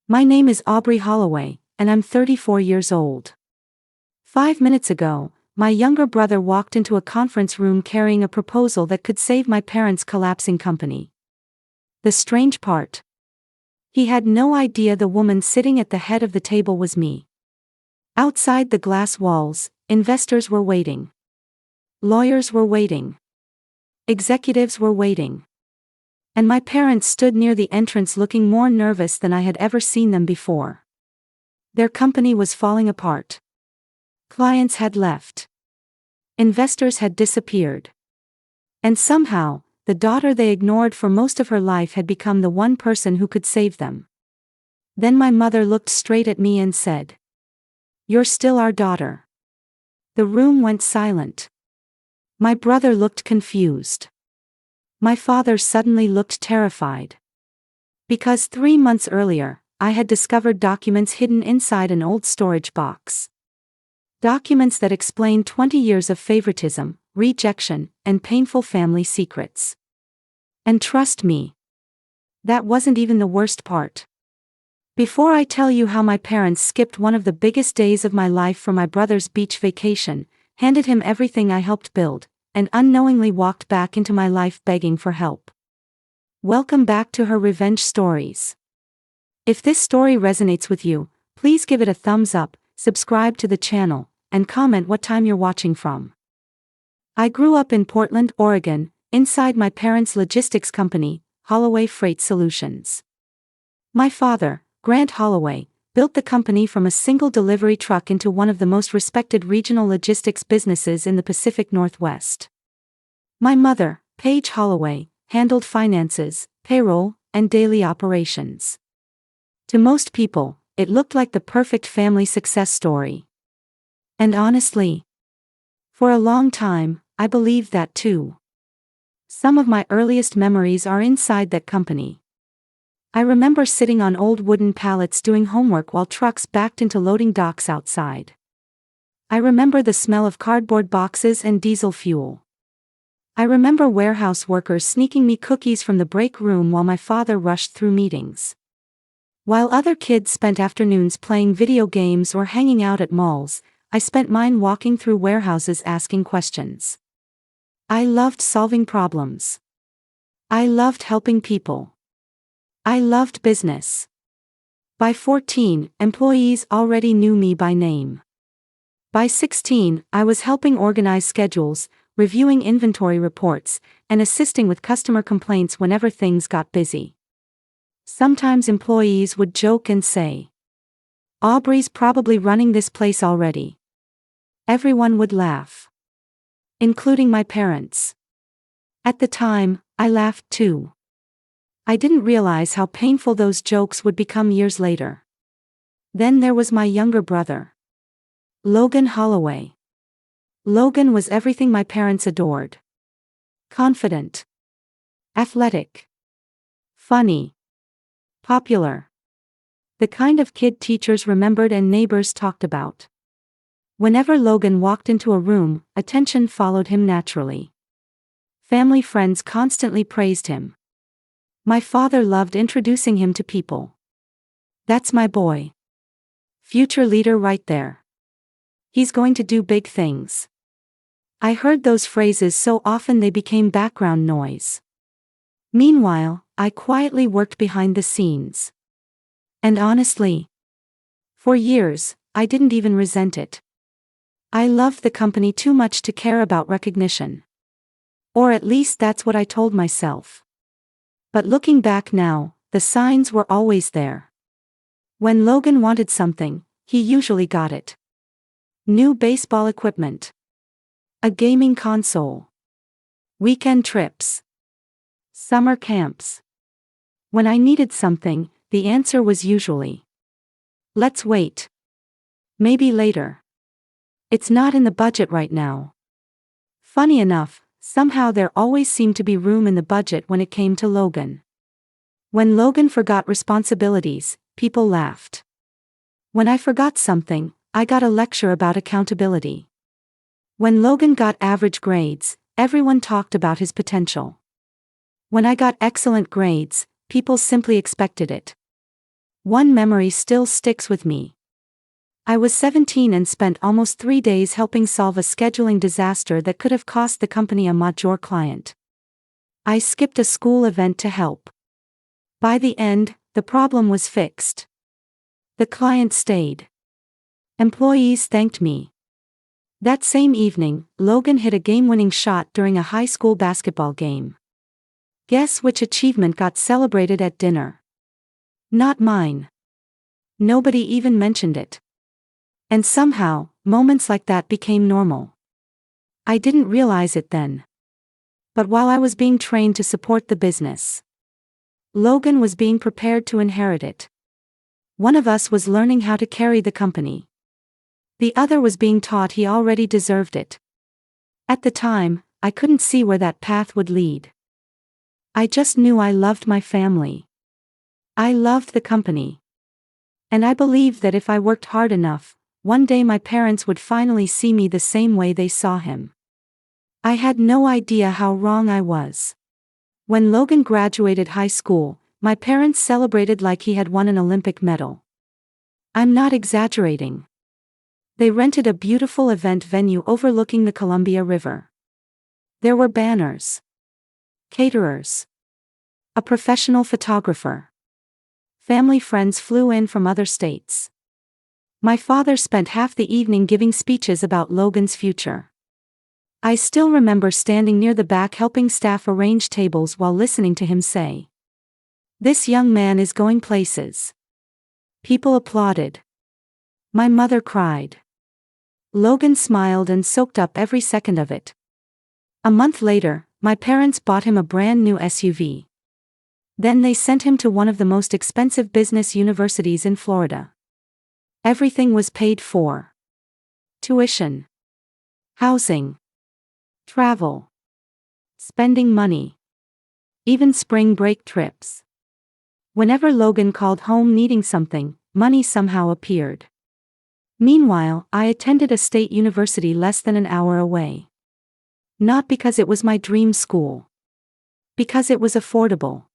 My name is Aubrey Holloway, and I'm 34 years old. 5 minutes ago, my younger brother walked into a conference room carrying a proposal that could save my parents' collapsing company. The strange part: he had no idea the woman sitting at the head of the table was me. Outside the glass walls, investors were waiting. Lawyers were waiting. Executives were waiting. And my parents stood near the entrance looking more nervous than I had ever seen them before. Their company was falling apart. Clients had left. Investors had disappeared. And somehow, the daughter they ignored for most of her life had become the one person who could save them. Then my mother looked straight at me and said, "You're still our daughter." The room went silent. My brother looked confused. My father suddenly looked terrified. Because 3 months earlier, I had discovered documents hidden inside an old storage box. Documents that explained 20 years of favoritism, rejection, and painful family secrets. And trust me, that wasn't even the worst part. Before I tell you how my parents skipped one of the biggest days of my life for my brother's beach vacation, handed him everything I helped build, and unknowingly walked back into my life begging for help. Welcome back to Her Revenge Stories. If this story resonates with you, please give it a thumbs up, subscribe to the channel, and comment what time you're watching from. I grew up in Portland, Oregon, inside my parents' logistics company, Holloway Freight Solutions. My father, Grant Holloway, built the company from a single delivery truck into one of the most respected regional logistics businesses in the Pacific Northwest. My mother, Paige Holloway, handled finances, payroll, and daily operations. To most people, it looked like the perfect family success story. And honestly, for a long time, I believed that too. Some of my earliest memories are inside that company. I remember sitting on old wooden pallets doing homework while trucks backed into loading docks outside. I remember the smell of cardboard boxes and diesel fuel. I remember warehouse workers sneaking me cookies from the break room while my father rushed through meetings. While other kids spent afternoons playing video games or hanging out at malls, I spent mine walking through warehouses asking questions. I loved solving problems. I loved helping people. I loved business. By 14, employees already knew me by name. By 16, I was helping organize schedules, reviewing inventory reports, and assisting with customer complaints whenever things got busy. Sometimes employees would joke and say, "Aubrey's probably running this place already." Everyone would laugh. Including my parents. At the time, I laughed too. I didn't realize how painful those jokes would become years later. Then there was my younger brother, Logan Holloway. Logan was everything my parents adored. Confident. Athletic. Funny. Popular. The kind of kid teachers remembered and neighbors talked about. Whenever Logan walked into a room, attention followed him naturally. Family friends constantly praised him. My father loved introducing him to people. "That's my boy. Future leader right there. He's going to do big things." I heard those phrases so often they became background noise. Meanwhile, I quietly worked behind the scenes. And honestly, for years, I didn't even resent it. I loved the company too much to care about recognition. Or at least that's what I told myself. But looking back now, the signs were always there. When Logan wanted something, he usually got it. New baseball equipment. A gaming console. Weekend trips. Summer camps. When I needed something, the answer was usually, "Let's wait. Maybe later. It's not in the budget right now." Funny enough, somehow there always seemed to be room in the budget when it came to Logan. When Logan forgot responsibilities, people laughed. When I forgot something, I got a lecture about accountability. When Logan got average grades, everyone talked about his potential. When I got excellent grades, people simply expected it. One memory still sticks with me. I was 17 and spent almost 3 days helping solve a scheduling disaster that could have cost the company a major client. I skipped a school event to help. By the end, the problem was fixed. The client stayed. Employees thanked me. That same evening, Logan hit a game-winning shot during a high school basketball game. Guess which achievement got celebrated at dinner? Not mine. Nobody even mentioned it. And somehow, moments like that became normal. I didn't realize it then. But while I was being trained to support the business, Logan was being prepared to inherit it. One of us was learning how to carry the company. The other was being taught he already deserved it. At the time, I couldn't see where that path would lead. I just knew I loved my family. I loved the company. And I believed that if I worked hard enough, one day my parents would finally see me the same way they saw him. I had no idea how wrong I was. When Logan graduated high school, my parents celebrated like he had won an Olympic medal. I'm not exaggerating. They rented a beautiful event venue overlooking the Columbia River. There were banners, caterers, a professional photographer. Family friends flew in from other states. My father spent half the evening giving speeches about Logan's future. I still remember standing near the back helping staff arrange tables while listening to him say, "This young man is going places." People applauded. My mother cried. Logan smiled and soaked up every second of it. A month later, my parents bought him a brand new SUV. Then they sent him to one of the most expensive business universities in Florida. Everything was paid for. Tuition, housing, travel, spending money, even spring break trips. Whenever Logan called home needing something, money somehow appeared. Meanwhile, I attended a state university less than an hour away. Not because it was my dream school. Because it was affordable.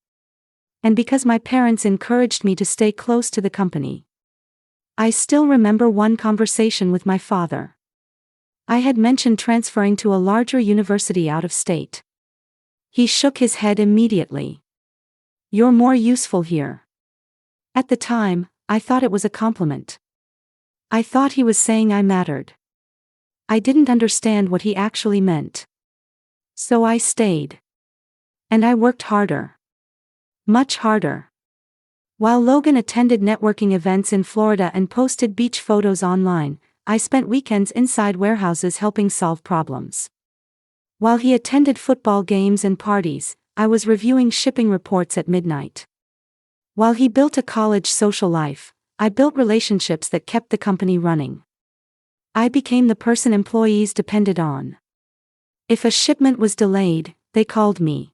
And because my parents encouraged me to stay close to the company. I still remember one conversation with my father. I had mentioned transferring to a larger university out of state. He shook his head immediately. "You're more useful here." At the time, I thought it was a compliment. I thought he was saying I mattered. I didn't understand what he actually meant. So I stayed. And I worked harder. Much harder. While Logan attended networking events in Florida and posted beach photos online, I spent weekends inside warehouses helping solve problems. While he attended football games and parties, I was reviewing shipping reports at midnight. While he built a college social life, I built relationships that kept the company running. I became the person employees depended on. If a shipment was delayed, they called me.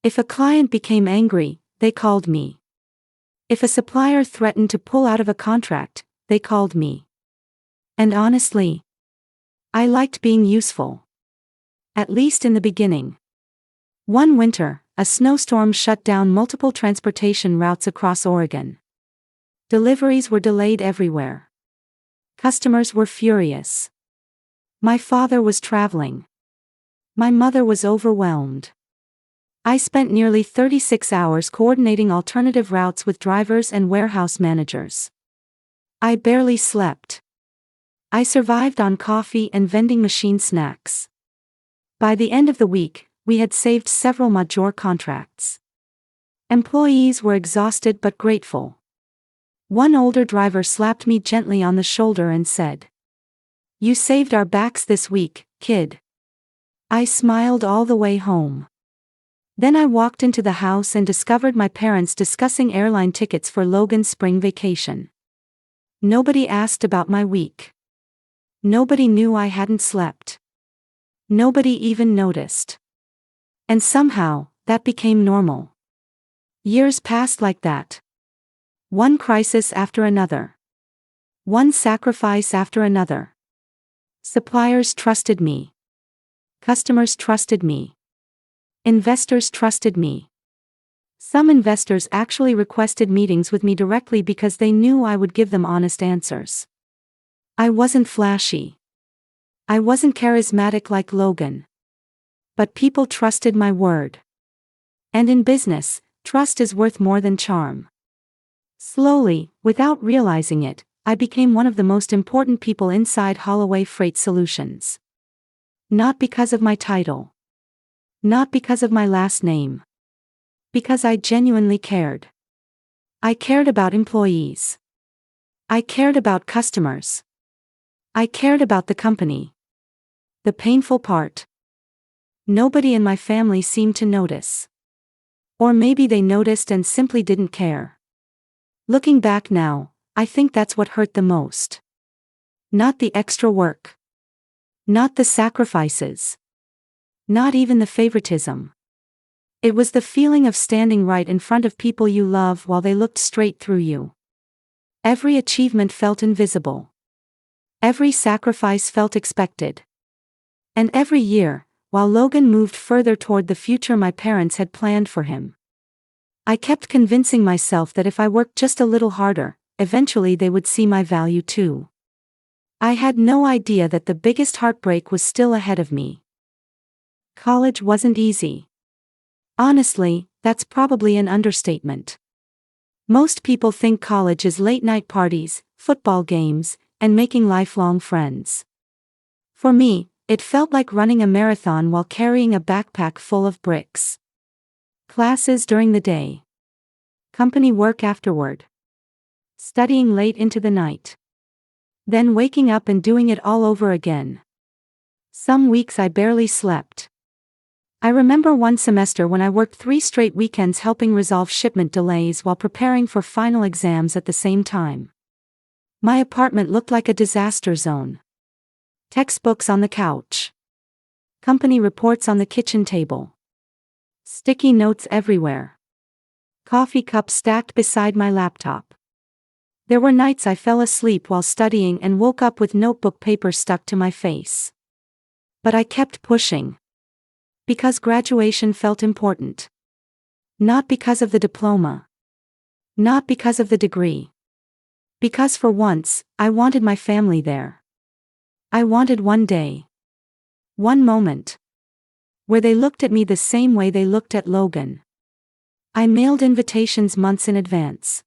If a client became angry, they called me. If a supplier threatened to pull out of a contract, they called me. And honestly, I liked being useful. At least in the beginning. One winter, a snowstorm shut down multiple transportation routes across Oregon. Deliveries were delayed everywhere. Customers were furious. My father was traveling. My mother was overwhelmed. I spent nearly 36 hours coordinating alternative routes with drivers and warehouse managers. I barely slept. I survived on coffee and vending machine snacks. By the end of the week, we had saved several major contracts. Employees were exhausted but grateful. One older driver slapped me gently on the shoulder and said, "You saved our backs this week, kid." I smiled all the way home. Then I walked into the house and discovered my parents discussing airline tickets for Logan's spring vacation. Nobody asked about my week. Nobody knew I hadn't slept. Nobody even noticed. And somehow, that became normal. Years passed like that. One crisis after another. One sacrifice after another. Suppliers trusted me. Customers trusted me. Investors trusted me. Some investors actually requested meetings with me directly because they knew I would give them honest answers. I wasn't flashy. I wasn't charismatic like Logan. But people trusted my word. And in business, trust is worth more than charm. Slowly, without realizing it, I became one of the most important people inside Holloway Freight Solutions. Not because of my title. Not because of my last name. Because I genuinely cared. I cared about employees. I cared about customers. I cared about the company. The painful part. Nobody in my family seemed to notice. Or maybe they noticed and simply didn't care. Looking back now, I think that's what hurt the most. Not the extra work. Not the sacrifices. Not even the favoritism. It was the feeling of standing right in front of people you love while they looked straight through you. Every achievement felt invisible. Every sacrifice felt expected. And every year, while Logan moved further toward the future my parents had planned for him, I kept convincing myself that if I worked just a little harder, eventually they would see my value too. I had no idea that the biggest heartbreak was still ahead of me. College wasn't easy. Honestly, that's probably an understatement. Most people think college is late-night parties, football games, and making lifelong friends. For me, it felt like running a marathon while carrying a backpack full of bricks. Classes during the day. Company work afterward. Studying late into the night. Then waking up and doing it all over again. Some weeks I barely slept. I remember one semester when I worked 3 straight weekends helping resolve shipment delays while preparing for final exams at the same time. My apartment looked like a disaster zone. Textbooks on the couch. Company reports on the kitchen table. Sticky notes everywhere. Coffee cups stacked beside my laptop. There were nights I fell asleep while studying and woke up with notebook paper stuck to my face. But I kept pushing. Because graduation felt important. Not because of the diploma. Not because of the degree. Because for once, I wanted my family there. I wanted one day. One moment. Where they looked at me the same way they looked at Logan. I mailed invitations months in advance.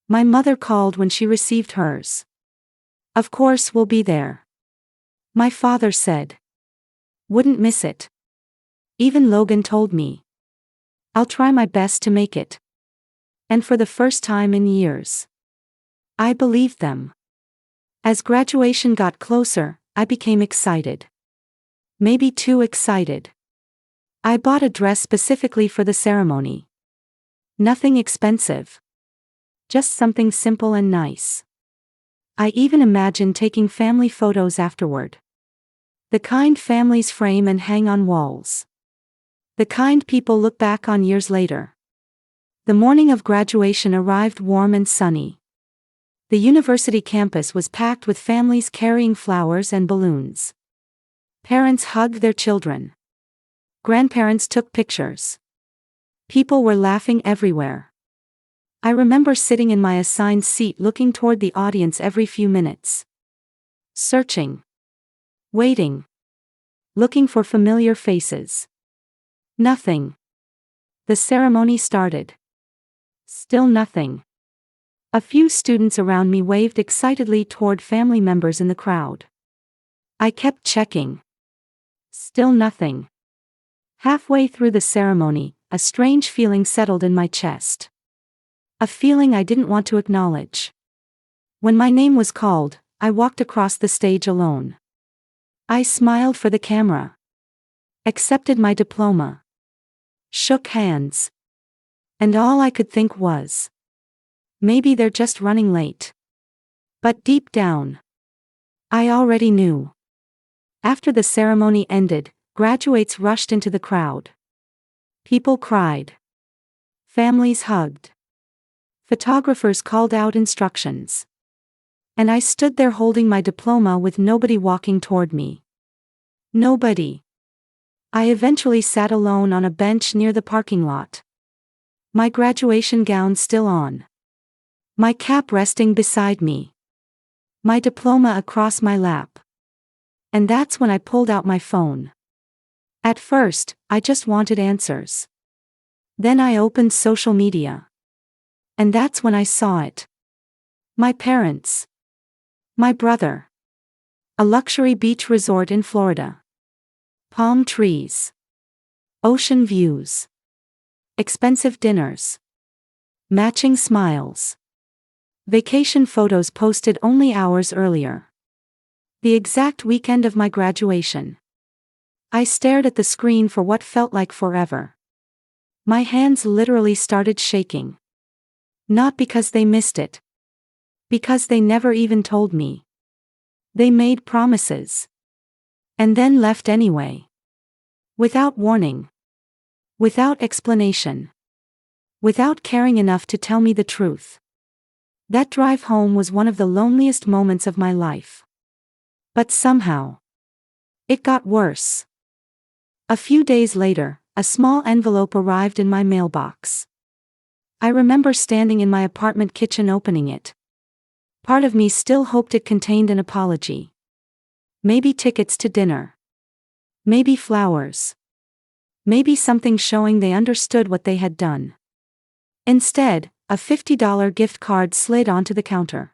My mother called when she received hers. Of course we'll be there. My father said. Wouldn't miss it. Even Logan told me. I'll try my best to make it. And for the first time in years, I believed them. As graduation got closer, I became excited. Maybe too excited. I bought a dress specifically for the ceremony. Nothing expensive. Just something simple and nice. I even imagined taking family photos afterward. The kind families frame and hang on walls. The kind people look back on years later. The morning of graduation arrived warm and sunny. The university campus was packed with families carrying flowers and balloons. Parents hugged their children. Grandparents took pictures. People were laughing everywhere. I remember sitting in my assigned seat looking toward the audience every few minutes. Searching. Waiting. Looking for familiar faces. Nothing. The ceremony started. Still nothing. A few students around me waved excitedly toward family members in the crowd. I kept checking. Still nothing. Halfway through the ceremony, a strange feeling settled in my chest. A feeling I didn't want to acknowledge. When my name was called, I walked across the stage alone. I smiled for the camera. Accepted my diploma. Shook hands. And all I could think was, maybe they're just running late. But deep down, I already knew. After the ceremony ended, graduates rushed into the crowd. People cried. Families hugged. Photographers called out instructions. And I stood there holding my diploma with nobody walking toward me. Nobody. I eventually sat alone on a bench near the parking lot. My graduation gown still on. My cap resting beside me. My diploma across my lap. And that's when I pulled out my phone. At first, I just wanted answers. Then I opened social media. And that's when I saw it. My parents. My brother. A luxury beach resort in Florida. Palm trees. Ocean views. Expensive dinners. Matching smiles. Vacation photos posted only hours earlier. The exact weekend of my graduation. I stared at the screen for what felt like forever. My hands literally started shaking. Not because they missed it. Because they never even told me. They made promises. And then left anyway. Without warning. Without explanation. Without caring enough to tell me the truth. That drive home was one of the loneliest moments of my life. But somehow, it got worse. A few days later, a small envelope arrived in my mailbox. I remember standing in my apartment kitchen opening it. Part of me still hoped it contained an apology. Maybe tickets to dinner. Maybe flowers. Maybe something showing they understood what they had done. Instead, a $50 gift card slid onto the counter.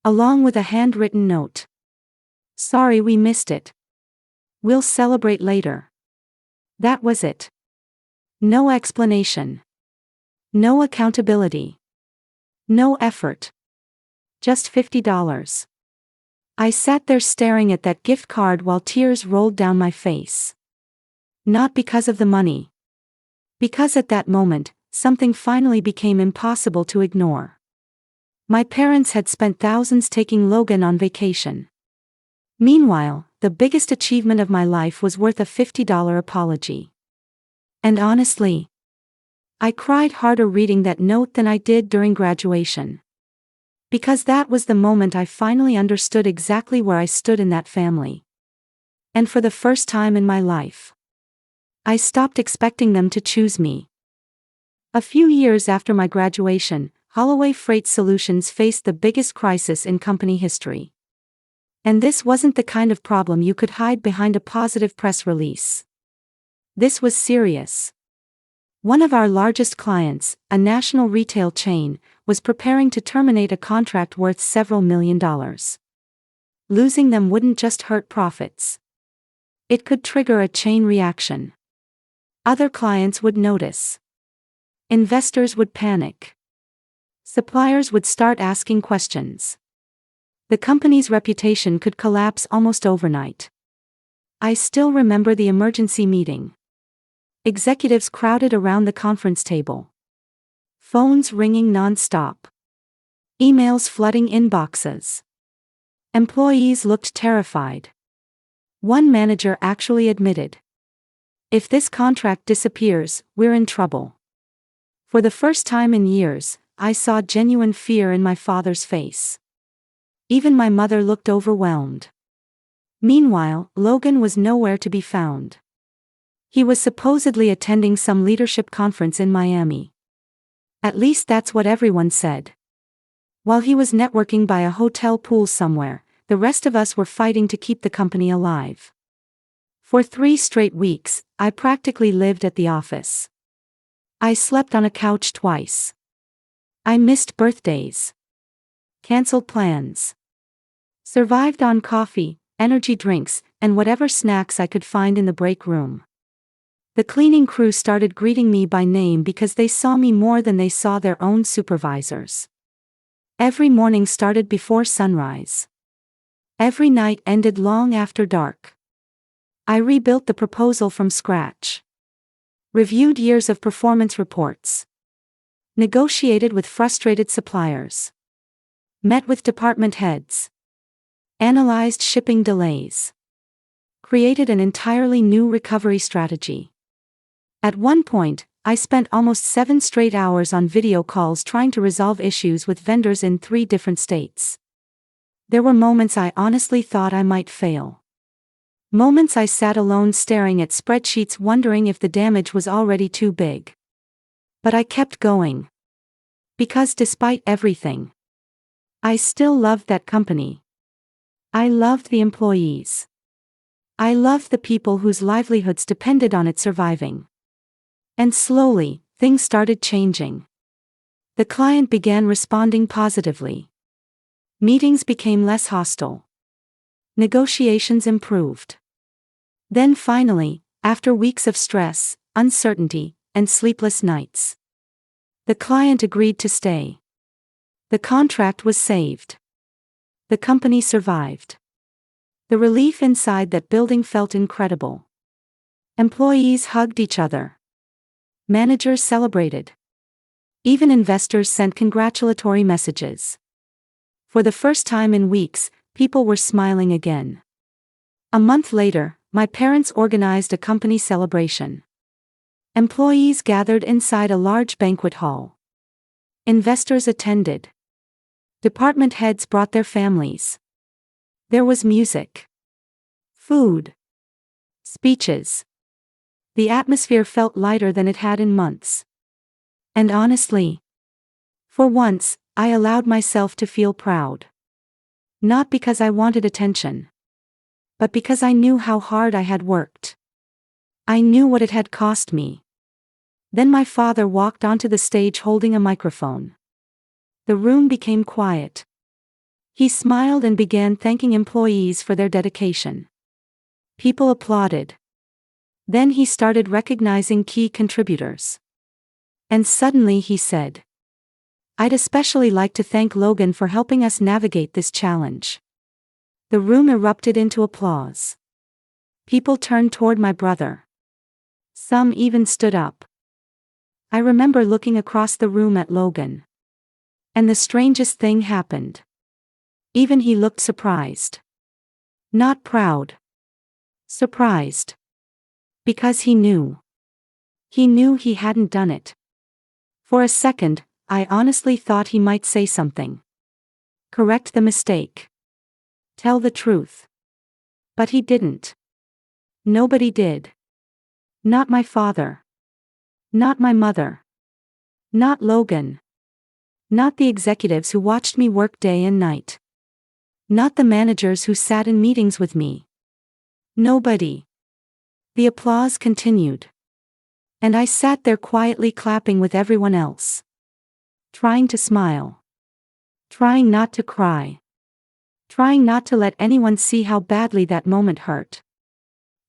Along with a handwritten note. Sorry we missed it. We'll celebrate later. That was it. No explanation. No accountability. No effort. Just $50. I sat there staring at that gift card while tears rolled down my face. Not because of the money. Because at that moment, something finally became impossible to ignore. My parents had spent thousands taking Logan on vacation. Meanwhile, the biggest achievement of my life was worth a $50 apology. And honestly, I cried harder reading that note than I did during graduation. Because that was the moment I finally understood exactly where I stood in that family. And for the first time in my life, I stopped expecting them to choose me. A few years after my graduation, Holloway Freight Solutions faced the biggest crisis in company history. And this wasn't the kind of problem you could hide behind a positive press release. This was serious. One of our largest clients, a national retail chain, was preparing to terminate a contract worth several $million. Losing them wouldn't just hurt profits. It could trigger a chain reaction. Other clients would notice. Investors would panic. Suppliers would start asking questions. The company's reputation could collapse almost overnight. I still remember the emergency meeting. Executives crowded around the conference table. Phones ringing non-stop. Emails flooding inboxes. Employees looked terrified. One manager actually admitted, "If this contract disappears, we're in trouble." For the first time in years, I saw genuine fear in my father's face. Even my mother looked overwhelmed. Meanwhile, Logan was nowhere to be found. He was supposedly attending some leadership conference in Miami. At least that's what everyone said. While he was networking by a hotel pool somewhere, the rest of us were fighting to keep the company alive. For 3 straight weeks, I practically lived at the office. I slept on a couch twice. I missed birthdays. Canceled plans. Survived on coffee, energy drinks, and whatever snacks I could find in the break room. The cleaning crew started greeting me by name because they saw me more than they saw their own supervisors. Every morning started before sunrise. Every night ended long after dark. I rebuilt the proposal from scratch. Reviewed years of performance reports. Negotiated with frustrated suppliers. Met with department heads. Analyzed shipping delays. Created an entirely new recovery strategy. At one point, I spent almost 7 straight hours on video calls trying to resolve issues with vendors in 3 different states. There were moments I honestly thought I might fail. Moments I sat alone staring at spreadsheets wondering if the damage was already too big. But I kept going. Because despite everything, I still loved that company. I loved the employees. I loved the people whose livelihoods depended on it surviving. And slowly, things started changing. The client began responding positively. Meetings became less hostile. Negotiations improved. Then finally, after weeks of stress, uncertainty, and sleepless nights, the client agreed to stay. The contract was saved. The company survived. The relief inside that building felt incredible. Employees hugged each other. Managers celebrated. Even investors sent congratulatory messages. For the first time in weeks, people were smiling again. A month later, my parents organized a company celebration. Employees gathered inside a large banquet hall. Investors attended. Department heads brought their families. There was music, food, speeches. The atmosphere felt lighter than it had in months. And honestly, for once, I allowed myself to feel proud. Not because I wanted attention, but because I knew how hard I had worked. I knew what it had cost me. Then my father walked onto the stage holding a microphone. The room became quiet. He smiled and began thanking employees for their dedication. People applauded. Then he started recognizing key contributors. And suddenly he said, "I'd especially like to thank Logan for helping us navigate this challenge." The room erupted into applause. People turned toward my brother. Some even stood up. I remember looking across the room at Logan. And the strangest thing happened. Even he looked surprised. Not proud. Surprised. Because he knew. He knew he hadn't done it. For a second, I honestly thought he might say something. Correct the mistake. Tell the truth. But he didn't. Nobody did. Not my father. Not my mother. Not Logan. Not the executives who watched me work day and night. Not the managers who sat in meetings with me. Nobody. The applause continued. And I sat there quietly clapping with everyone else. Trying to smile. Trying not to cry. Trying not to let anyone see how badly that moment hurt.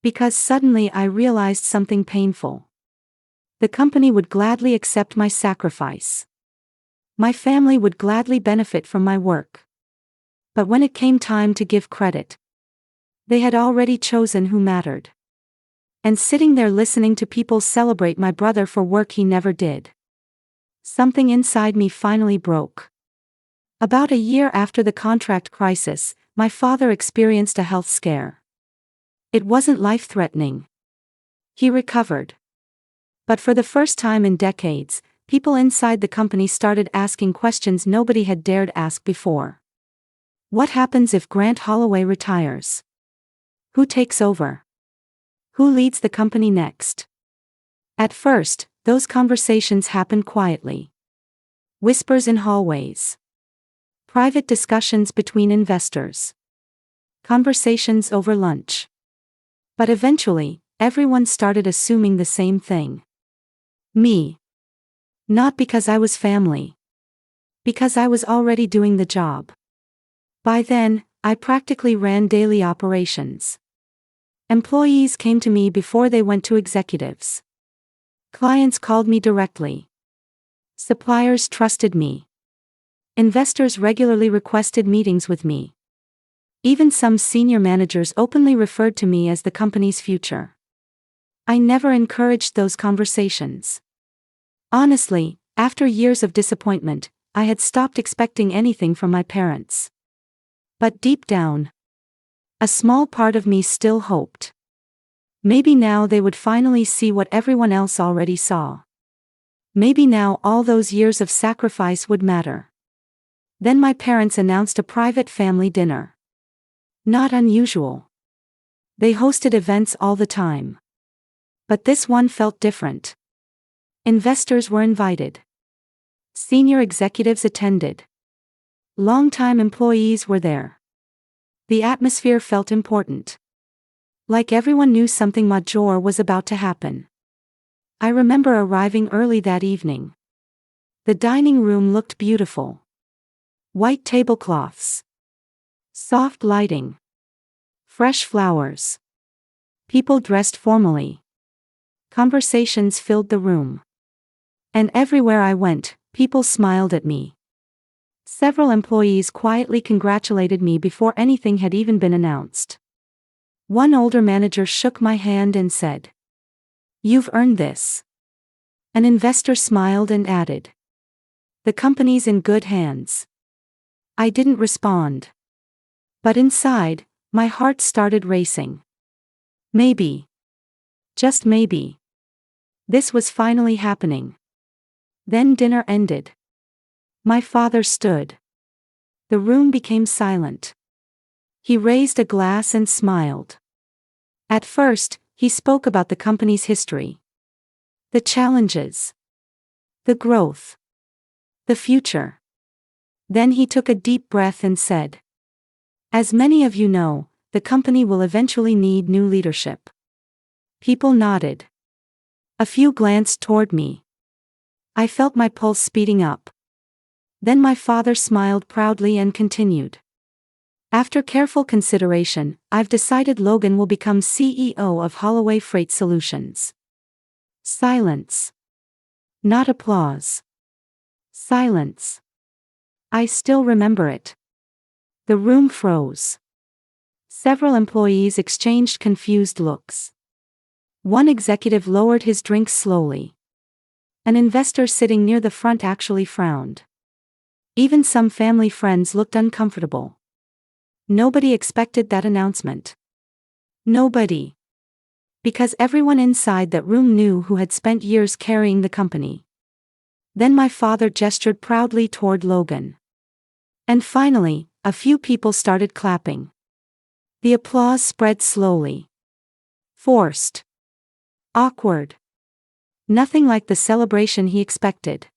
Because suddenly I realized something painful. The company would gladly accept my sacrifice. My family would gladly benefit from my work. But when it came time to give credit, they had already chosen who mattered. And sitting there listening to people celebrate my brother for work he never did, something inside me finally broke. About a year after the contract crisis, my father experienced a health scare. It wasn't life-threatening. He recovered. But for the first time in decades, people inside the company started asking questions nobody had dared ask before. What happens if Grant Holloway retires? Who takes over? Who leads the company next? At first, those conversations happened quietly. Whispers in hallways. Private discussions between investors. Conversations over lunch. But eventually, everyone started assuming the same thing. Me. Not because I was family. Because I was already doing the job. By then, I practically ran daily operations. Employees came to me before they went to executives. Clients called me directly. Suppliers trusted me. Investors regularly requested meetings with me. Even some senior managers openly referred to me as the company's future. I never encouraged those conversations. Honestly, after years of disappointment, I had stopped expecting anything from my parents. But deep down, a small part of me still hoped. Maybe now they would finally see what everyone else already saw. Maybe now all those years of sacrifice would matter. Then my parents announced a private family dinner. Not unusual. They hosted events all the time. But this one felt different. Investors were invited. Senior executives attended. Longtime employees were there. The atmosphere felt important. Like everyone knew something major was about to happen. I remember arriving early that evening. The dining room looked beautiful. White tablecloths. Soft lighting. Fresh flowers. People dressed formally. Conversations filled the room. And everywhere I went, people smiled at me. Several employees quietly congratulated me before anything had even been announced. One older manager shook my hand and said, "You've earned this." An investor smiled and added, "The company's in good hands." I didn't respond. But inside, my heart started racing. Maybe. Just maybe. This was finally happening. Then dinner ended. My father stood. The room became silent. He raised a glass and smiled. At first, he spoke about the company's history. The challenges. The growth. The future. Then he took a deep breath and said, "As many of you know, the company will eventually need new leadership." People nodded. A few glanced toward me. I felt my pulse speeding up. Then my father smiled proudly and continued. "After careful consideration, I've decided Logan will become CEO of Holloway Freight Solutions." Silence. Not applause. Silence. I still remember it. The room froze. Several employees exchanged confused looks. One executive lowered his drink slowly. An investor sitting near the front actually frowned. Even some family friends looked uncomfortable. Nobody expected that announcement. Nobody. Because everyone inside that room knew who had spent years carrying the company. Then my father gestured proudly toward Logan. And finally, a few people started clapping. The applause spread slowly. Forced. Awkward. Nothing like the celebration he expected.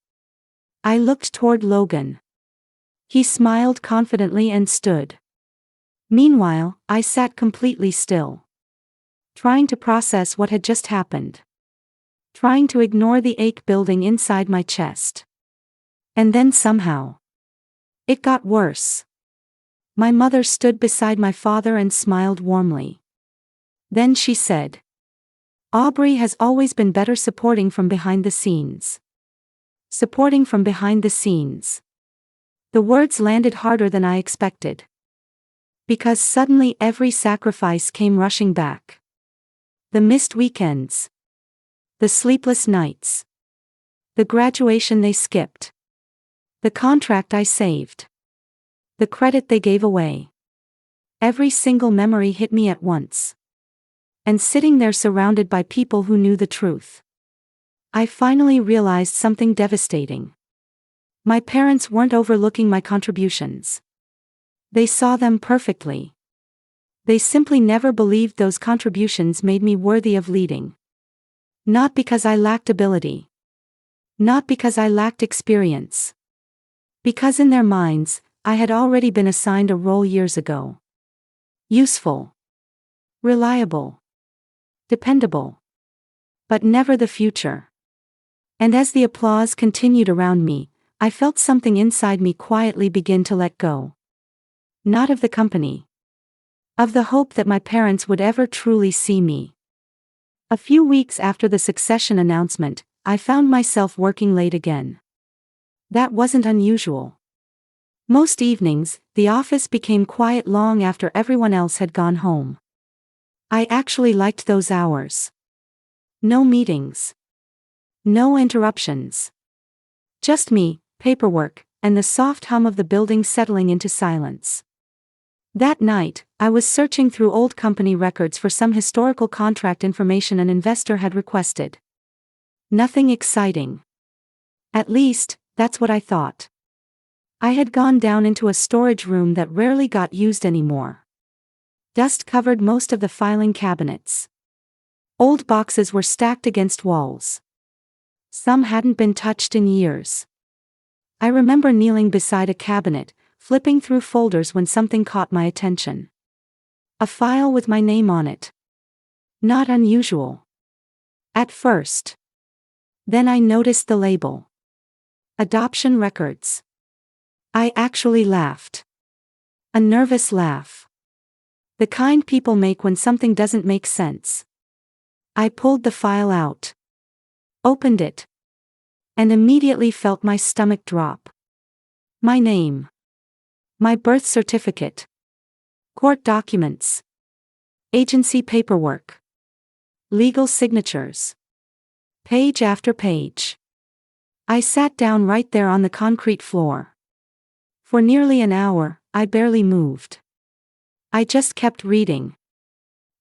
I looked toward Logan. He smiled confidently and stood. Meanwhile, I sat completely still. Trying to process what had just happened. Trying to ignore the ache building inside my chest. And then somehow, it got worse. My mother stood beside my father and smiled warmly. Then she said, "Aubrey has always been better supporting from behind the scenes." Supporting from behind the scenes. The words landed harder than I expected. Because suddenly every sacrifice came rushing back. The missed weekends. The sleepless nights. The graduation they skipped. The contract I saved. The credit they gave away. Every single memory hit me at once. And sitting there surrounded by people who knew the truth, I finally realized something devastating. My parents weren't overlooking my contributions. They saw them perfectly. They simply never believed those contributions made me worthy of leading. Not because I lacked ability. Not because I lacked experience. Because in their minds, I had already been assigned a role years ago. Useful. Reliable. Dependable. But never the future. And as the applause continued around me, I felt something inside me quietly begin to let go. Not of the company. Of the hope that my parents would ever truly see me. A few weeks after the succession announcement, I found myself working late again. That wasn't unusual. Most evenings, the office became quiet long after everyone else had gone home. I actually liked those hours. No meetings. No interruptions. Just me, paperwork, and the soft hum of the building settling into silence. That night, I was searching through old company records for some historical contract information an investor had requested. Nothing exciting. At least, that's what I thought. I had gone down into a storage room that rarely got used anymore. Dust covered most of the filing cabinets. Old boxes were stacked against walls. Some hadn't been touched in years. I remember kneeling beside a cabinet, flipping through folders when something caught my attention. A file with my name on it. Not unusual. At first. Then I noticed the label. Adoption records. I actually laughed. A nervous laugh. The kind people make when something doesn't make sense. I pulled the file out. Opened it. And immediately felt my stomach drop. My name. My birth certificate. Court documents. Agency paperwork. Legal signatures. Page after page. I sat down right there on the concrete floor. For nearly an hour, I barely moved. I just kept reading.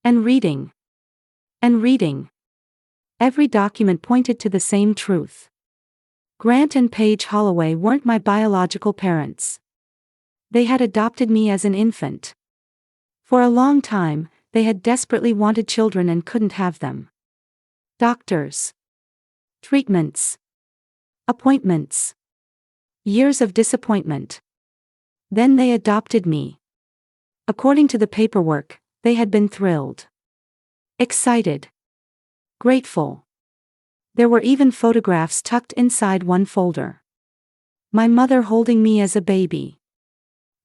And reading. And reading. Every document pointed to the same truth. Grant and Paige Holloway weren't my biological parents. They had adopted me as an infant. For a long time, they had desperately wanted children and couldn't have them. Doctors. Treatments. Appointments. Years of disappointment. Then they adopted me. According to the paperwork, they had been thrilled. Excited. Grateful. There were even photographs tucked inside one folder. My mother holding me as a baby.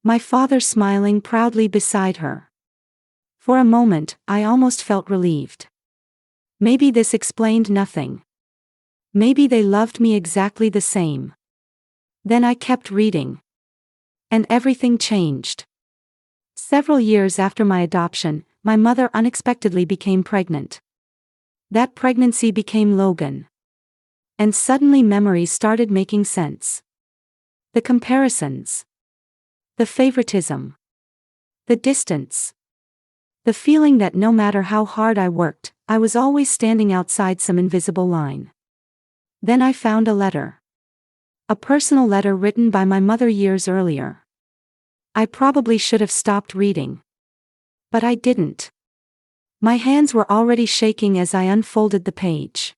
My father smiling proudly beside her. For a moment, I almost felt relieved. Maybe this explained nothing. Maybe they loved me exactly the same. Then I kept reading. And everything changed. Several years after my adoption, my mother unexpectedly became pregnant. That pregnancy became Logan. And suddenly memories started making sense. The comparisons. The favoritism. The distance. The feeling that no matter how hard I worked, I was always standing outside some invisible line. Then I found a letter. A personal letter written by my mother years earlier. I probably should have stopped reading. But I didn't. My hands were already shaking as I unfolded the page.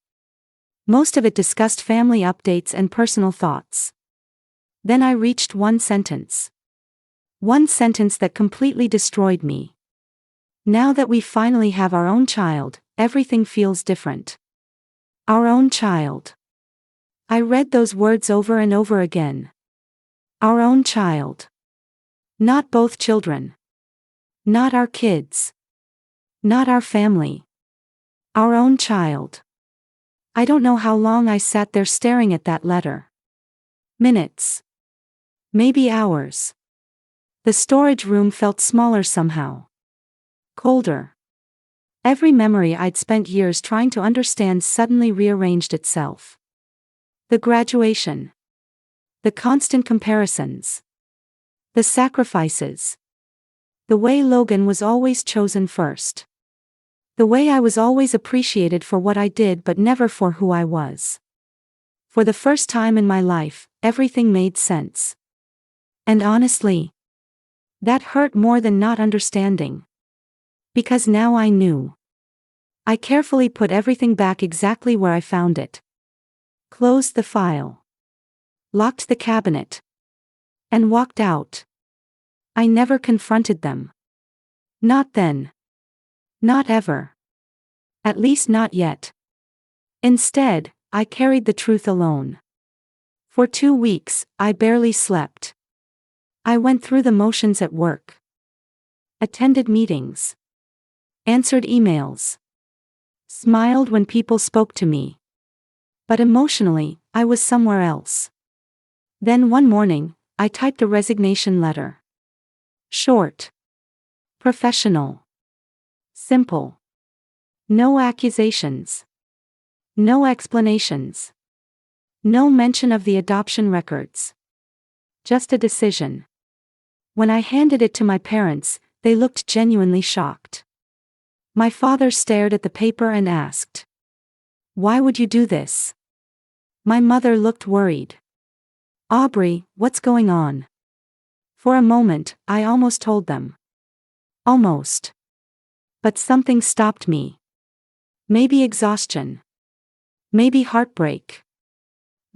Most of it discussed family updates and personal thoughts. Then I reached one sentence. One sentence that completely destroyed me. Now that we finally have our own child, everything feels different. Our own child. I read those words over and over again. Our own child. Not both children. Not our kids. Not our family. Our own child. I don't know how long I sat there staring at that letter. Minutes. Maybe hours. The storage room felt smaller somehow. Colder. Every memory I'd spent years trying to understand suddenly rearranged itself. The graduation. The constant comparisons. The sacrifices. The way Logan was always chosen first. The way I was always appreciated for what I did but never for who I was. For the first time in my life, everything made sense. And honestly, that hurt more than not understanding. Because now I knew. I carefully put everything back exactly where I found it. Closed the file. Locked the cabinet. And walked out. I never confronted them. Not then. Not ever. At least not yet. Instead, I carried the truth alone. For 2 weeks, I barely slept. I went through the motions at work. Attended meetings. Answered emails. Smiled when people spoke to me. But emotionally, I was somewhere else. Then one morning, I typed a resignation letter. Short. Professional. Simple. No accusations. No explanations. No mention of the adoption records. Just a decision. When I handed it to my parents, they looked genuinely shocked. My father stared at the paper and asked, "Why would you do this?" My mother looked worried. "Aubrey, what's going on?" For a moment, I almost told them. Almost. But something stopped me. Maybe exhaustion. Maybe heartbreak.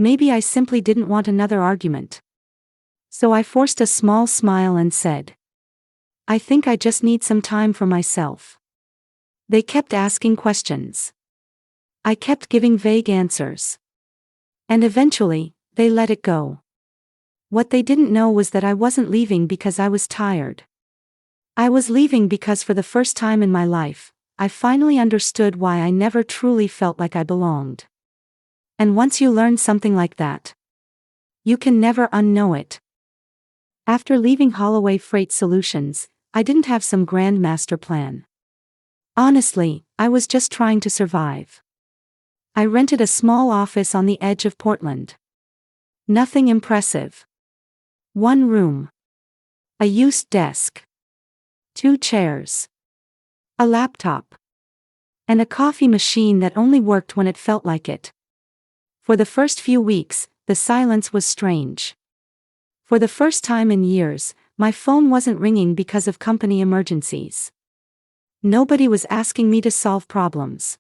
Maybe I simply didn't want another argument. So I forced a small smile and said, "I think I just need some time for myself." They kept asking questions. I kept giving vague answers. And eventually, they let it go. What they didn't know was that I wasn't leaving because I was tired. I was leaving because for the first time in my life, I finally understood why I never truly felt like I belonged. And once you learn something like that, you can never unknow it. After leaving Holloway Freight Solutions, I didn't have some grand master plan. Honestly, I was just trying to survive. I rented a small office on the edge of Portland. Nothing impressive. One room. A used desk. 2 chairs. A laptop. And a coffee machine that only worked when it felt like it. For the first few weeks, the silence was strange. For the first time in years, my phone wasn't ringing because of company emergencies. Nobody was asking me to solve problems.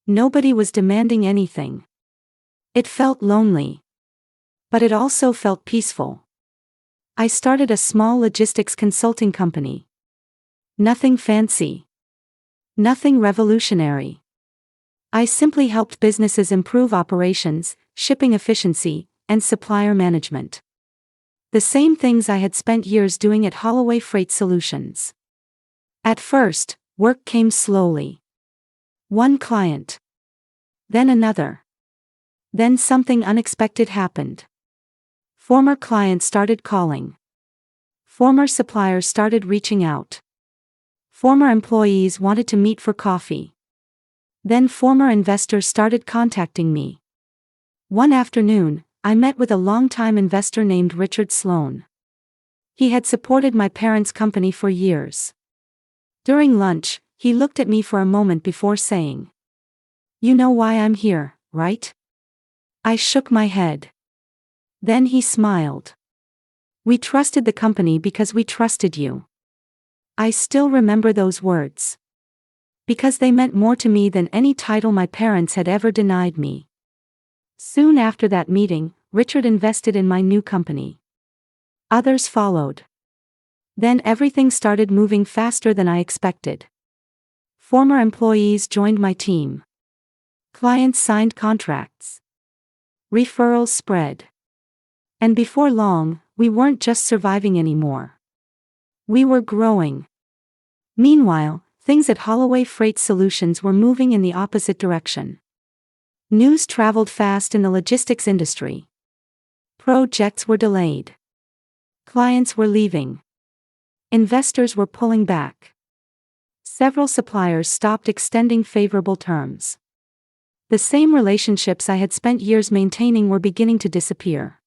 Nobody was demanding anything. It felt lonely. But it also felt peaceful. I started a small logistics consulting company. Nothing fancy. Nothing revolutionary. I simply helped businesses improve operations, shipping efficiency, and supplier management. The same things I had spent years doing at Holloway Freight Solutions. At first, work came slowly. One client. Then another. Then something unexpected happened. Former clients started calling. Former suppliers started reaching out. Former employees wanted to meet for coffee. Then former investors started contacting me. One afternoon, I met with a longtime investor named Richard Sloan. He had supported my parents' company for years. During lunch, he looked at me for a moment before saying, "You know why I'm here, right?" I shook my head. Then he smiled. "We trusted the company because we trusted you." I still remember those words. Because they meant more to me than any title my parents had ever denied me. Soon after that meeting, Richard invested in my new company. Others followed. Then everything started moving faster than I expected. Former employees joined my team. Clients signed contracts. Referrals spread. And before long, we weren't just surviving anymore. We were growing. Meanwhile, things at Holloway Freight Solutions were moving in the opposite direction. News traveled fast in the logistics industry. Projects were delayed. Clients were leaving. Investors were pulling back. Several suppliers stopped extending favorable terms. The same relationships I had spent years maintaining were beginning to disappear.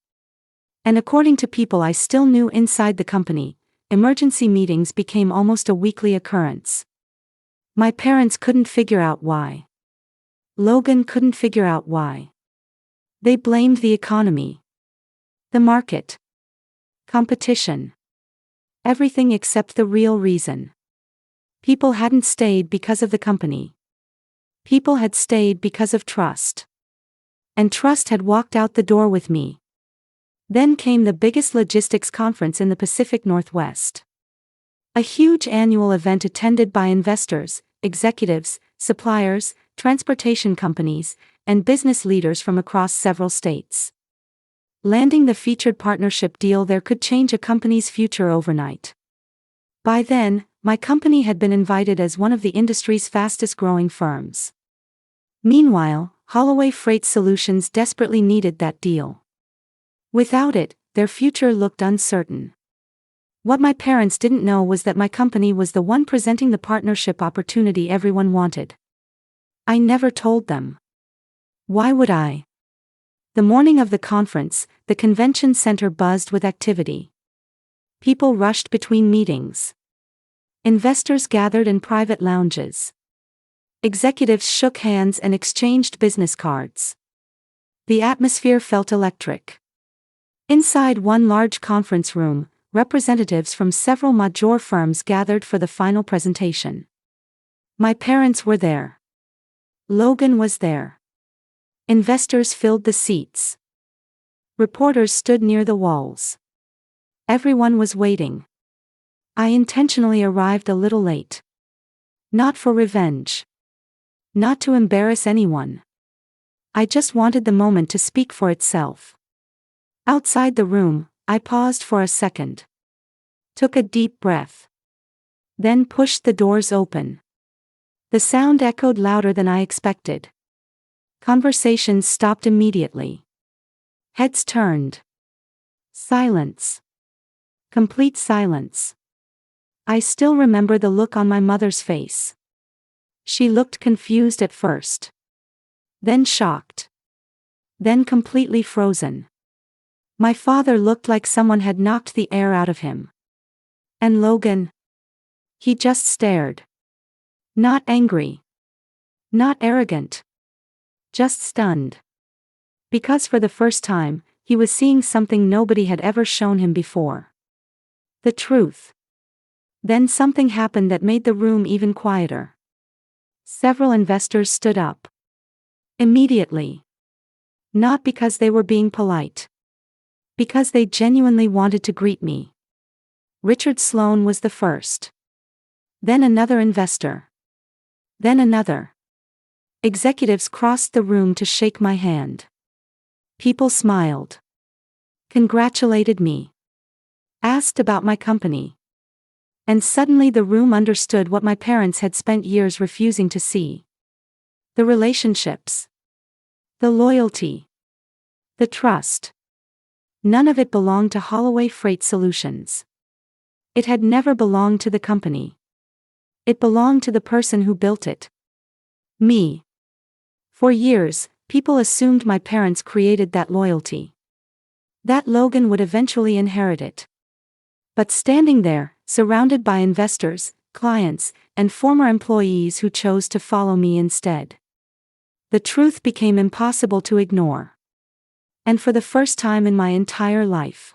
And according to people I still knew inside the company, emergency meetings became almost a weekly occurrence. My parents couldn't figure out why. Logan couldn't figure out why. They blamed the economy. The market. Competition. Everything except the real reason. People hadn't stayed because of the company. People had stayed because of trust. And trust had walked out the door with me. Then came the biggest logistics conference in the Pacific Northwest. A huge annual event attended by investors, executives, suppliers, transportation companies, and business leaders from across several states. Landing the featured partnership deal there could change a company's future overnight. By then, my company had been invited as one of the industry's fastest-growing firms. Meanwhile, Holloway Freight Solutions desperately needed that deal. Without it, their future looked uncertain. What my parents didn't know was that my company was the one presenting the partnership opportunity everyone wanted. I never told them. Why would I? The morning of the conference, the convention center buzzed with activity. People rushed between meetings. Investors gathered in private lounges. Executives shook hands and exchanged business cards. The atmosphere felt electric. Inside one large conference room, representatives from several major firms gathered for the final presentation. My parents were there. Logan was there. Investors filled the seats. Reporters stood near the walls. Everyone was waiting. I intentionally arrived a little late. Not for revenge. Not to embarrass anyone. I just wanted the moment to speak for itself. Outside the room, I paused for a second. Took a deep breath. Then pushed the doors open. The sound echoed louder than I expected. Conversations stopped immediately. Heads turned. Silence. Complete silence. I still remember the look on my mother's face. She looked confused at first. Then shocked. Then completely frozen. My father looked like someone had knocked the air out of him. And Logan? He just stared. Not angry. Not arrogant. Just stunned. Because for the first time, he was seeing something nobody had ever shown him before. The truth. Then something happened that made the room even quieter. Several investors stood up. Immediately. Not because they were being polite. Because they genuinely wanted to greet me. Richard Sloan was the first. Then another investor. Then another. Executives crossed the room to shake my hand. People smiled. Congratulated me. Asked about my company. And suddenly the room understood what my parents had spent years refusing to see. The relationships. The loyalty. The trust. None of it belonged to Holloway Freight Solutions. It had never belonged to the company. It belonged to the person who built it. Me. For years, people assumed my parents created that loyalty. That Logan would eventually inherit it. But standing there, surrounded by investors, clients, and former employees who chose to follow me instead. The truth became impossible to ignore. And for the first time in my entire life,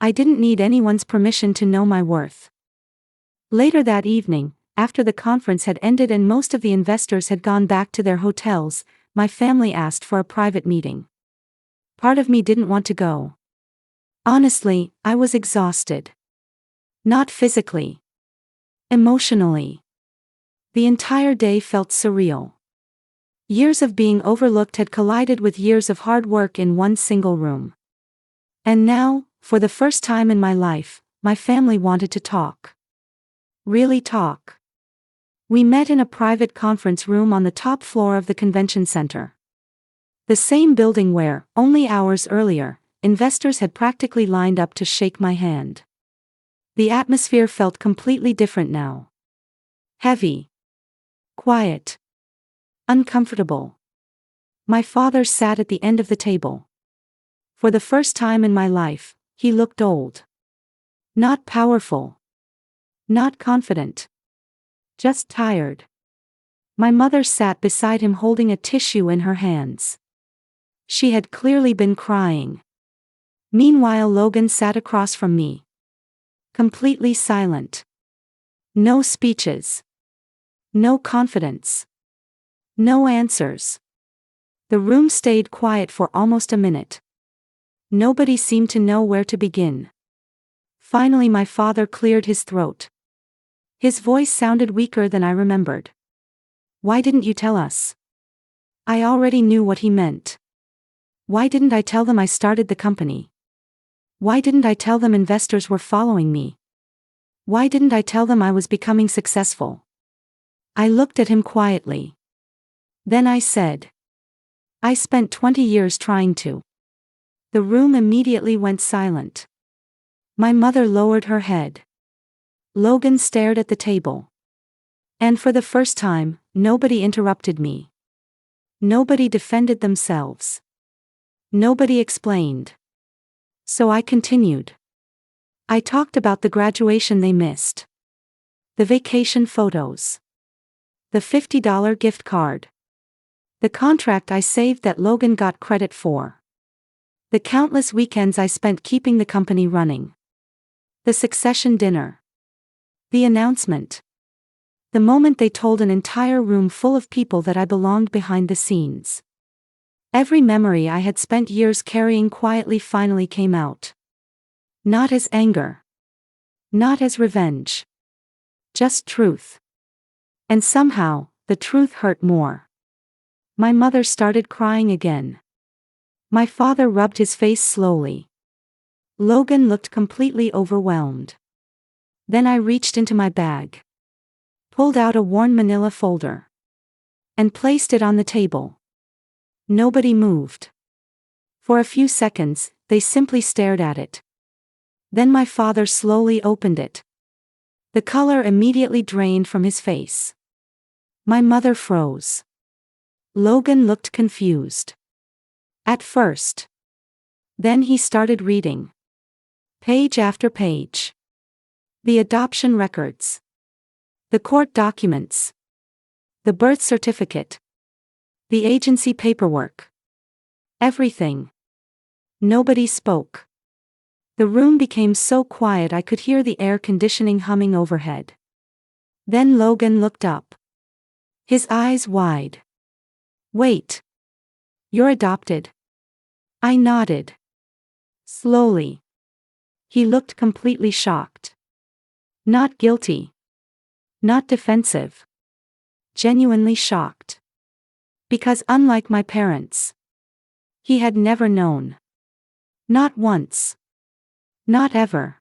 I didn't need anyone's permission to know my worth. Later that evening, after the conference had ended and most of the investors had gone back to their hotels, my family asked for a private meeting. Part of me didn't want to go. Honestly, I was exhausted. Not physically. Emotionally. The entire day felt surreal. Years of being overlooked had collided with years of hard work in one single room. And now, for the first time in my life, my family wanted to talk. Really talk. We met in a private conference room on the top floor of the convention center. The same building where, only hours earlier, investors had practically lined up to shake my hand. The atmosphere felt completely different now. Heavy. Quiet. Uncomfortable. My father sat at the end of the table. For the first time in my life, he looked old. Not powerful. Not confident. Just tired. My mother sat beside him holding a tissue in her hands. She had clearly been crying. Meanwhile, Logan sat across from me. Completely silent. No speeches. No confidence. No answers. The room stayed quiet for almost a minute. Nobody seemed to know where to begin. Finally, my father cleared his throat. His voice sounded weaker than I remembered. Why didn't you tell us? I already knew what he meant. Why didn't I tell them I started the company? Why didn't I tell them investors were following me? Why didn't I tell them I was becoming successful? I looked at him quietly. Then I said, I spent 20 years trying to. The room immediately went silent. My mother lowered her head. Logan stared at the table. And for the first time, nobody interrupted me. Nobody defended themselves. Nobody explained. So I continued. I talked about the graduation they missed. The vacation photos. The $50 gift card. The contract I saved that Logan got credit for. The countless weekends I spent keeping the company running. The succession dinner. The announcement. The moment they told an entire room full of people that I belonged behind the scenes. Every memory I had spent years carrying quietly finally came out. Not as anger. Not as revenge. Just truth. And somehow, the truth hurt more. My mother started crying again. My father rubbed his face slowly. Logan looked completely overwhelmed. Then I reached into my bag, pulled out a worn manila folder, and placed it on the table. Nobody moved. For a few seconds, they simply stared at it. Then my father slowly opened it. The color immediately drained from his face. My mother froze. Logan looked confused. At first. Then he started reading. Page after page. The adoption records. The court documents. The birth certificate. The agency paperwork. Everything. Nobody spoke. The room became so quiet I could hear the air conditioning humming overhead. Then Logan looked up. His eyes wide. Wait. You're adopted? I nodded. Slowly. He looked completely shocked. Not guilty. Not defensive. Genuinely shocked. Because unlike my parents, he had never known. Not once. Not ever.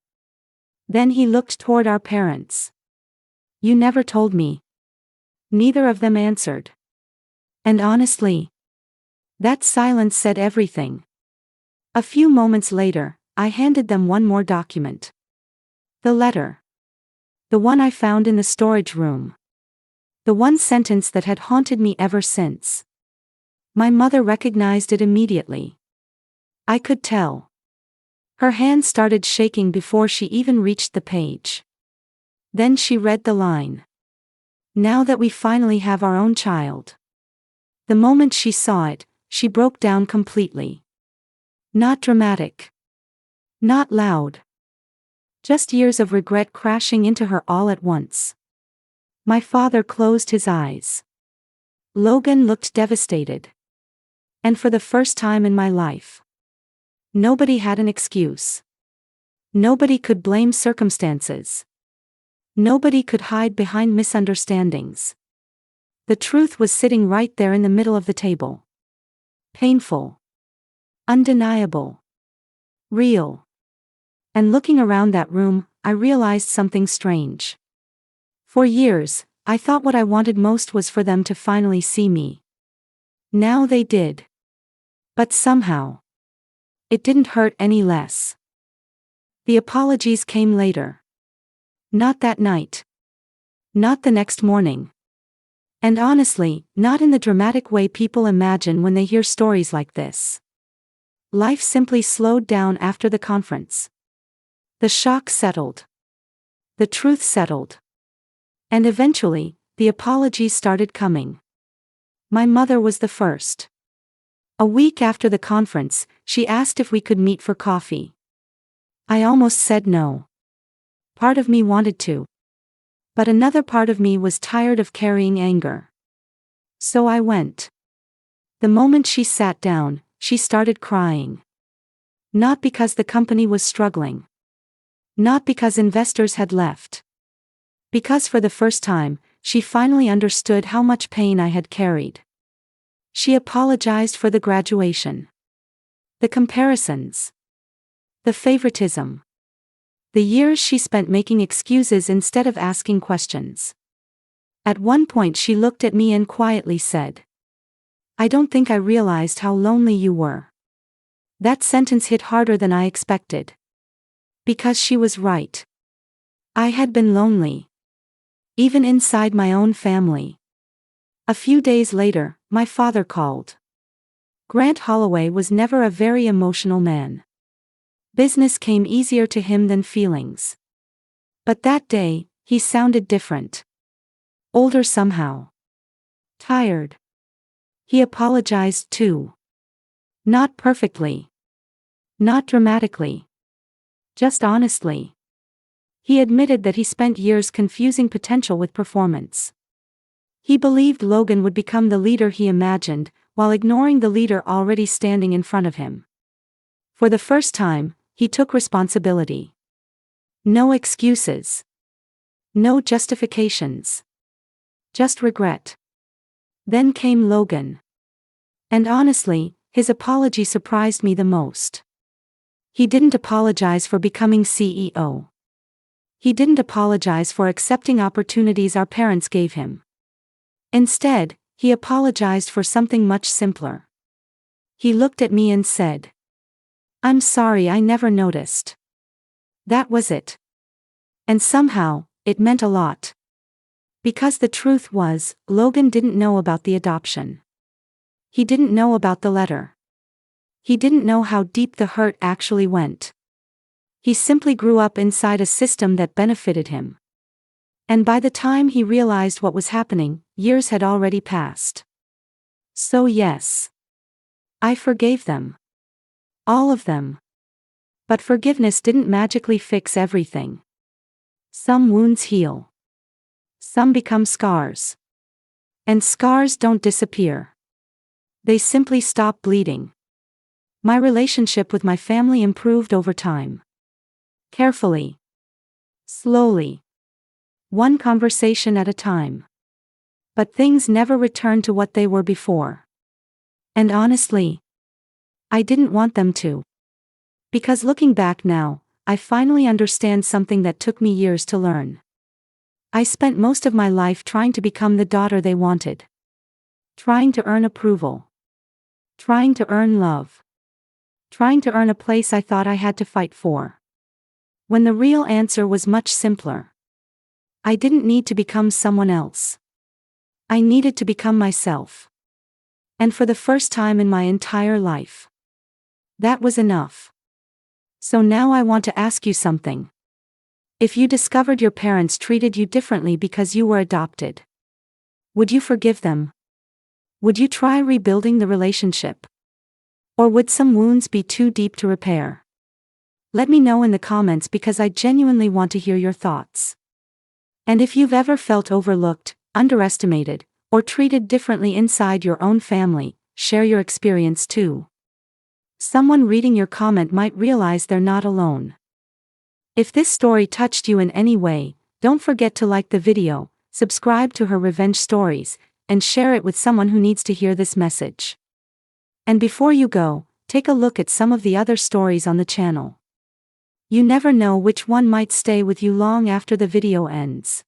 Then he looked toward our parents. You never told me. Neither of them answered. And honestly, that silence said everything. A few moments later, I handed them one more document. The letter. The one I found in the storage room. The one sentence that had haunted me ever since. My mother recognized it immediately. I could tell. Her hand started shaking before she even reached the page. Then she read the line. Now that we finally have our own child. The moment she saw it, she broke down completely. Not dramatic. Not loud. Just years of regret crashing into her all at once. My father closed his eyes. Logan looked devastated. And for the first time in my life, nobody had an excuse. Nobody could blame circumstances. Nobody could hide behind misunderstandings. The truth was sitting right there in the middle of the table. Painful. Undeniable. Real. And looking around that room, I realized something strange. For years, I thought what I wanted most was for them to finally see me. Now they did. But somehow, it didn't hurt any less. The apologies came later. Not that night. Not the next morning. And honestly, not in the dramatic way people imagine when they hear stories like this. Life simply slowed down after the conference. The shock settled. The truth settled. And eventually, the apologies started coming. My mother was the first. A week after the conference, she asked if we could meet for coffee. I almost said no. Part of me wanted to. But another part of me was tired of carrying anger. So I went. The moment she sat down, she started crying. Not because the company was struggling. Not because investors had left. Because for the first time, she finally understood how much pain I had carried. She apologized for the graduation. The comparisons. The favoritism. The years she spent making excuses instead of asking questions. At one point she looked at me and quietly said, "I don't think I realized how lonely you were." That sentence hit harder than I expected. Because she was right. I had been lonely. Even inside my own family. A few days later, my father called. Grant Holloway was never a very emotional man. Business came easier to him than feelings. But that day, he sounded different. Older somehow. Tired. He apologized too. Not perfectly. Not dramatically. Just honestly. He admitted that he spent years confusing potential with performance. He believed Logan would become the leader he imagined, while ignoring the leader already standing in front of him. For the first time, he took responsibility. No excuses. No justifications. Just regret. Then came Logan. And honestly, his apology surprised me the most. He didn't apologize for becoming CEO. He didn't apologize for accepting opportunities our parents gave him. Instead, he apologized for something much simpler. He looked at me and said, "I'm sorry, I never noticed." That was it. And somehow, it meant a lot. Because the truth was, Logan didn't know about the adoption. He didn't know about the letter. He didn't know how deep the hurt actually went. He simply grew up inside a system that benefited him. And by the time he realized what was happening, years had already passed. So yes, I forgave them. All of them. But forgiveness didn't magically fix everything. Some wounds heal. Some become scars. And scars don't disappear. They simply stop bleeding. My relationship with my family improved over time. Carefully. Slowly. One conversation at a time. But things never returned to what they were before. And honestly, I didn't want them to. Because looking back now, I finally understand something that took me years to learn. I spent most of my life trying to become the daughter they wanted. Trying to earn approval. Trying to earn love. Trying to earn a place I thought I had to fight for. When the real answer was much simpler. I didn't need to become someone else. I needed to become myself. And for the first time in my entire life. That was enough. So now I want to ask you something. If you discovered your parents treated you differently because you were adopted, would you forgive them? Would you try rebuilding the relationship? Or would some wounds be too deep to repair? Let me know in the comments because I genuinely want to hear your thoughts. And if you've ever felt overlooked, underestimated, or treated differently inside your own family, share your experience too. Someone reading your comment might realize they're not alone. If this story touched you in any way, don't forget to like the video, subscribe to her revenge stories, and share it with someone who needs to hear this message. And before you go, take a look at some of the other stories on the channel. You never know which one might stay with you long after the video ends.